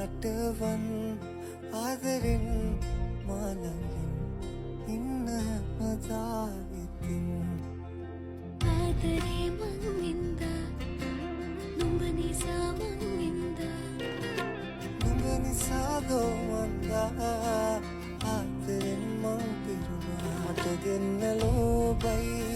පාටවන් ආදරෙන් මාළඟින් ඉන්න මදාවිතින් ආදරේ මං වින්දා නුඹ නිසා මං වින්දා නුඹ නිසා දෝ මන්දා ආදරෙන් මං පිරුණා මට දෙන්න ලෝබයි